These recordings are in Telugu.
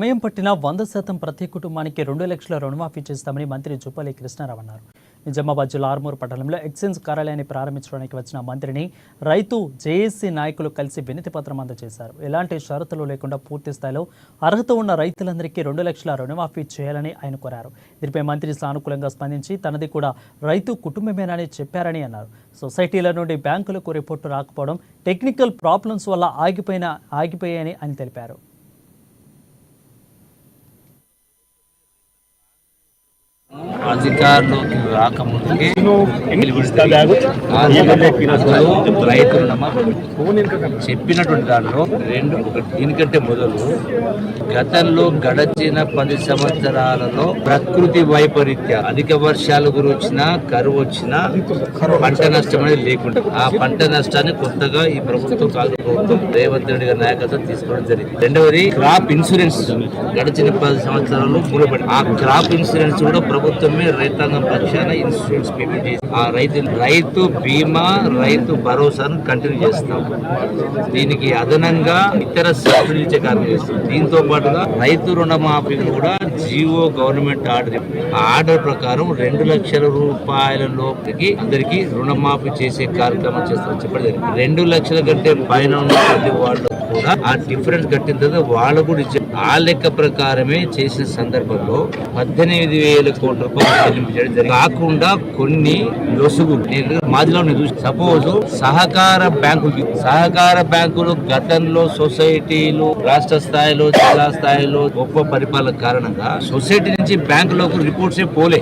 సమయం పట్టిన 100% ప్రతి కుటుంబానికి 2 లక్షల రుణమాఫీ చేస్తామని మంత్రి జూపల్లి కృష్ణారావు అన్నారు. నిజామాబాద్ జిల్లా ఆర్మూర్ పట్టణంలో ఎక్సైజ్ కార్యాలయాన్ని ప్రారంభించడానికి వచ్చిన మంత్రిని రైతు జేఏసీ నాయకులు కలిసి వినతి పత్రం అందజేశారు. ఎలాంటి షరతులు లేకుండా పూర్తి స్థాయిలో అర్హత ఉన్న రైతులందరికీ 2 లక్షల రుణమాఫీ చేయాలని ఆయన కోరారు. దీనిపై మంత్రి సానుకూలంగా స్పందించి తనది కూడా రైతు కుటుంబమేనని చెప్పారని అన్నారు. సొసైటీల నుండి బ్యాంకులకు రిపోర్టు రాకపోవడం టెక్నికల్ ప్రాబ్లమ్స్ వల్ల ఆగిపోయాయని ఆయన తెలిపారు. అధికారులకు రాకముందుకే రైతులు చెప్పినటువంటి దానిలో దీనికంటే మొదలు గతంలో గడచిన 10 సంవత్సరాలలో ప్రకృతి వైపరీత్య అధిక వర్షాలు గురించిన కరువు వచ్చిన పంట నష్టం అనేది లేకుండా ఆ పంట నష్టాన్ని కొత్తగా ఈ ప్రభుత్వం కాంగ్రెస్ ప్రభుత్వం రేవంత్ రెడ్డి గారి నాయకత్వం తీసుకోవడం జరిగింది. రెండవది క్రాప్ ఇన్సూరెన్స్ గడిచిన 10 సంవత్సరాలు మూలపడి ఆ క్రాప్ ఇన్సూరెన్స్ కూడా ప్రభుత్వమే రైతాంగం పక్షాన ఇన్సూరెన్స్ పేమెంట్ చేసి ఆ రైతు బీమా రైతు భరోసాను కంటిన్యూ చేస్తాం. దీనికి అదనంగా ఇతర సబ్సిడీలు ఇచ్చే కార్యక్రమం చేస్తాం. దీంతో పాటుగా రైతు రుణమాఫీ కూడా జియో గవర్నమెంట్ ఆర్డర్ ప్రకారం 2 లక్షల రూపాయల లోపుకి అందరికీ రుణమాఫీ చేసే కార్యక్రమం చేస్తామని చెప్పడం జరిగింది. 2 లక్షల కంటే పైన ఉన్నటువంటి వాళ్ళు కూడా ఆ డిఫరెన్స్ కట్టిన తర్వాత వాళ్ళు కూడా ఇచ్చే ఆ లెక్క ప్రకారమే చేసిన సందర్భంలో 18,000 కోట్ల రూపాయలు చెల్లించడం జరిగింది. కాకుండా కొన్ని లొసుగులు మాదిలో సపోజ్ సహకార బ్యాంకులు గతంలో సొసైటీలు రాష్ట్ర స్థాయిలో జిల్లా స్థాయిలో గొప్ప పరిపాలన కారణంగా సొసైటీ నుంచి బ్యాంకులోకి రిపోర్ట్స్ పోలే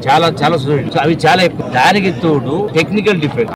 చాలా సొసైటీ అవి చాలా ఎక్కువ. దానికి తోడు టెక్నికల్ డిఫెక్ట్